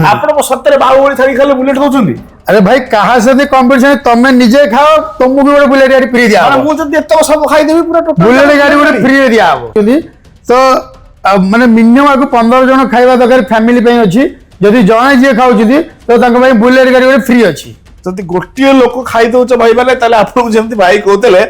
ଆପଣ ସତରେ ବାହୁବଳି ଥାଳି ଖାଲି ବୁଲେଟ ଦଉଛନ୍ତି? अरे भाई कहा से कंपटीशन तमे निजे खाओ तुमको भी बुलेट गाड़ी फ्री दिया माने मु जदी एतो सब खाई देबी पूरा टोटल बुलेट गाड़ी गोटे फ्री दिया तो माने मिनिमम आगु 15 जन खाइबा दरकार फैमिली पे अछि जदी जणे जे खाउछि तो तांको भाई बुलेट गाड़ी गोटे फ्री अछि जदी गोटिए लोक खाई दउछ भाई माने ताले आपन जेमति भाई कहतले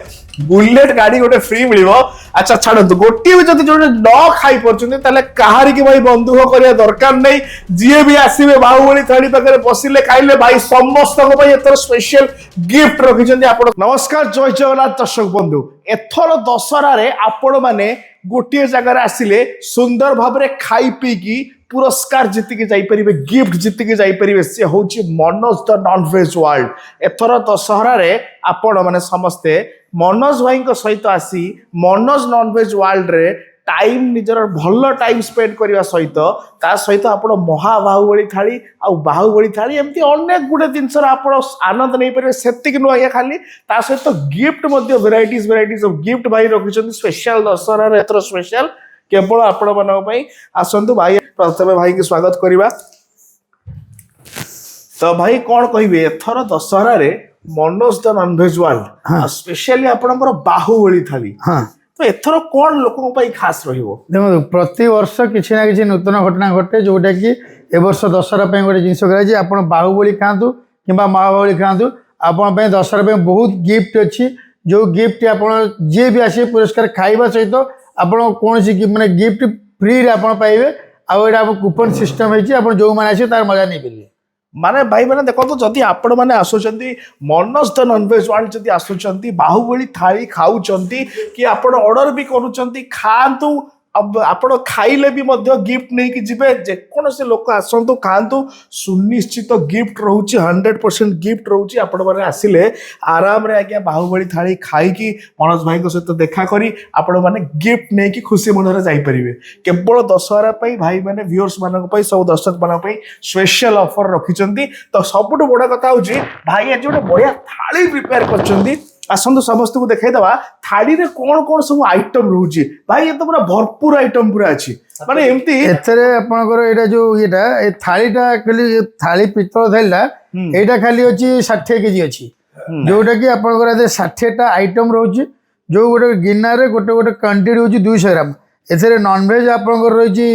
बुलेट गाड़ी गोटे फ्री मिलिबो। अच्छा छाड़ନ୍ତୁ गोटिए भी जदी जोने न खाई परछुनी ताले कहारी की भाई बंधुक करिया दरकार नै जिए भी आसीबे बाहुबली थाली पाखरे बसिले खाइले भाई समस्त को भाई एतर स्पेशल गिफ्ट रखिछन्ती आपण। नमस्कार जय जगन्नाथ दर्शक बंधु एथर दशहरा रे आपण माने गोटिए जगह रे आसिले सुंदर भाबरे खाई पी की पुरस्कार जीतिके जाइपरिबे गिफ्ट जीतिके जाइपरिबे से होची Manoj the non veg world. एथर दशहरा रे आपण माने समस्ते मनोज भाई को सहित आसी मनोज नॉन वेज वर्ल्ड रे टाइम निजर भल टाइम स्पेंड करने सहित ता सहित आपण महाबाहुबली थाली आ बाहुबली थाली एमती अनेक गुडे जिनस आनंद नहीं पारे सेतिक नु आया खाली ता सहित गिफ्ट मध्ये वेराइटीज ऑफ गिफ्ट भाई रखिछन स्पेशल दशहरा रे एतर स्पेशल केवल आपण मानक पई आसंतु भाई प्रथमे भाई के स्वागत करिबा। तो भाई कौन कहिबे एथर दशहरा रे Manoj the non veg world specially आपनकर बाहुबली थाली तो एथर कौन लोकों पई खास रहिबो? देखो प्रति वर्ष किछि ना किछि नूतन घटना घटे जोटा कि ए वर्ष दशहरा पे गोटे जिनस कराई आपण बाहुबली खातु किंबा महाबाहुबली खातु आपण पे दशहरा पे बहुत गिफ्ट अछि जो गिफ्ट आपण जे भी आसी पुरस्कार खाइबा सहित आपण कोनसी माने गिफ्ट फ्री रे आपण पाइबे आ एटा कूपन सिस्टम है आपण जो माने आसी तार मजा नै पेलिए माने भाई माने देखो तो जदि आपण माने आसुचंती Manoj the non veg world जदि आसुचंती बाहुबली थाली खाउचंती कि आपण ऑर्डर भी करूचंती खांतु अब आपण खाइले भी मध्य गिफ्ट नहीं कि जिबे जे कोन से लोक आसंतु खांतु सुनिश्चित गिफ्ट रहउची 100% गिफ्ट रहउची आपण माने आसिले आराम रे आज्ञा बाहुबली थाली खाई कि मनोज भाई को सहित देखा करी आपण माने गिफ्ट नहीं कि खुशी मन रे जाई परिबे। केवल दशहरा पई भाई माने व्यूअर्स मानक पई सब दर्शक मानक पई स्पेशल ऑफर रखिचंती। तो सबटु बडा कथा होची भाई आज गोटे बढ़िया थाली प्रिपेयर करचंती आसंतु समस्त को देखाई दवा थाली रे कौन कौन सब आइटम रहउची भाई ये तो पूरा भरपूर आइटम पूरा अछि माने एम्ति एथरे आपनकर एटा जो एटा ए थालीटा खाली थाली पितल थालीला एटा खाली अछि 60 केजी अछि जोटा कि आपनकर 60 टा आइटम रहउची जो गोटे गिन्ना रे गोटे गोटे क्वांटिटी होची 200 ग्राम एथरे नॉन वेज आपनकर रहिची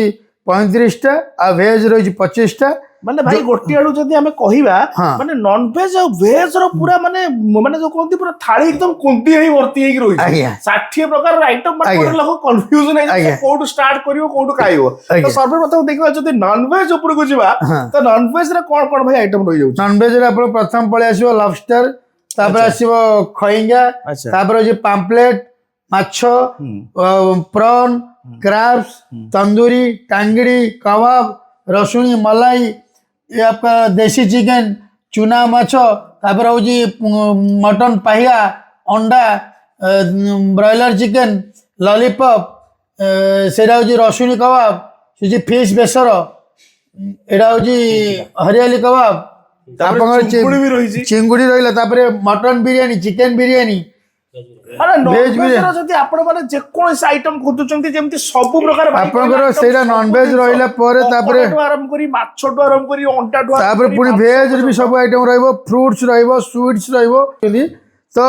35 टा आ वेज रहिची 25 टा माने भाई गोटी आडू जदी हमें कहिबा माने नॉन वेज और वेज रो पूरा माने माने जो कोंती पूरा थाली एकदम कुंती हेई भर्ती हेई रही 60 प्रकार आइटम माने लोग कंफ्यूजन है कोड स्टार्ट करियो कोड खाइबो। तो सर्वप्रथम देखिबा जदी नॉन वेज ऊपर को जिबा तो नॉन वेज रे कोन कोन भाई आइटम रही जाउ? नॉन वेज रे आपण प्रथम पळे आसीबो लॉबस्टर तापर आसीबो खइंगा तापर जे पाम्पलेट माछो प्रॉन क्रैब्स तंदूरी टांगड़ी कबाब रसुणी मलाई ये आपका देसी चिकन चूना माछो तापर हो मटन पाहिया अंडा ब्रॉयलर चिकन लॉलीपॉप सेटा हो रसुणी कबाब से फिश बेसर एटा हो हरियाली कबाब चिंगुड़ी रही mutton biryani chicken biryani veg जदि आपण माने जे कोन से आइटम खोजुचंती जेमति सब प्रकार आपनकर सेरा नॉन वेज रहिला परे तापरे आराम करी माछो तो आराम करी अंडा तो तापरे पुनी वेज रे भी सब आइटम रहइबो फ्रूट्स रहइबो स्वीट्स रहइबो तो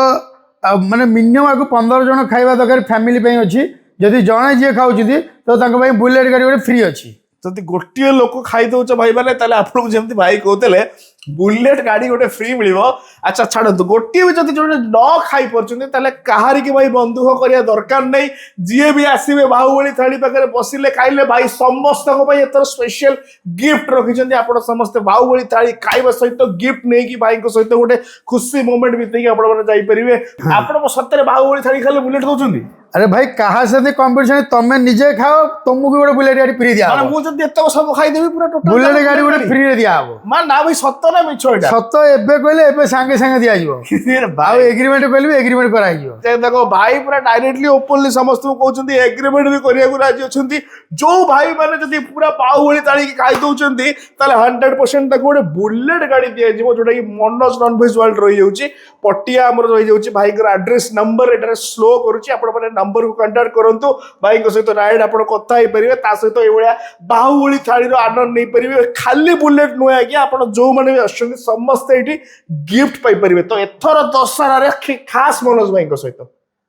माने मिनिमम आगु 15 जन खाइबा दरकार फैमिली पे अछि जदि जणे जे खाउछि तो तांको भाई बुलेट गाड़ी गोटे फ्री अछि जदि गोटिए लोक खाई दउछ भाई माने ताले आपन जेमति भाई कहतले बुलेट गाड़ी गोटे फ्री मिलिबो। अच्छा छाड़ନ୍ତୁ गोटिए भी जदि जोने न खाई परछुनी ताले कहारी की भाई बंधुक करिया दरकार नै जिए भी आसीबे बाहुबली थाली पाखरे बसिले खाइले भाई समस्त को भाई एतर स्पेशल गिफ्ट रखिछन्ती आपण समस्त बाहुबली थाली खाइबा सहित गिफ्ट नै कि भाई को सहित गोटे खुशी मोमेंट बिते कि आपण माने जाई परिबे। आपण सत्तरे बाहुबली थाली खाले बुलेट दउछन्ती? अरे भाई कहा से कंपटीशन तमे निजे खाओ तुमको भी गोटे बुलेट गाड़ी फ्री दिया माने मु जदी एतो सब खाई देबी पूरा टोटल बुलेट गाड़ी गोटे फ्री रे दिया हो माने ना भाई सत्त ना मिछ एटा सत्त एबे कहले एबे संगे संगे दिया जिवो भाई एग्रीमेंट कहले एग्रीमेंट कराई जिवो जे देखो भाई पूरा डायरेक्टली ओपनली समस्त को कहउछन्ती एग्रीमेंट भी करिया को राजी अछन्ती जो भाई माने जदी पूरा बाहुबली ताली की खाई दउछन्ती ताले 100% तक गोटे बुलेट गाड़ी दिया जिवो जोटा कि मनोज नॉन वेज वर्ल्ड रही जाउची पटिया हमर रही जाउची भाई कर एड्रेस नंबर एटा स्लो करूची आपण माने नंबर को कांटेक्ट करंतु भाई सहित डायरेक्ट आपण कथा हेई परिबे ता सहित ए भलिया बाहुबली थाली रो आनंद नै परिबे खाली बुलेट नुहे आज्ञा आपण जो माने भी आछन समस्त एठी गिफ्ट पाई परिबे तो एथर दशहरा रे खास मनोज भाई सहित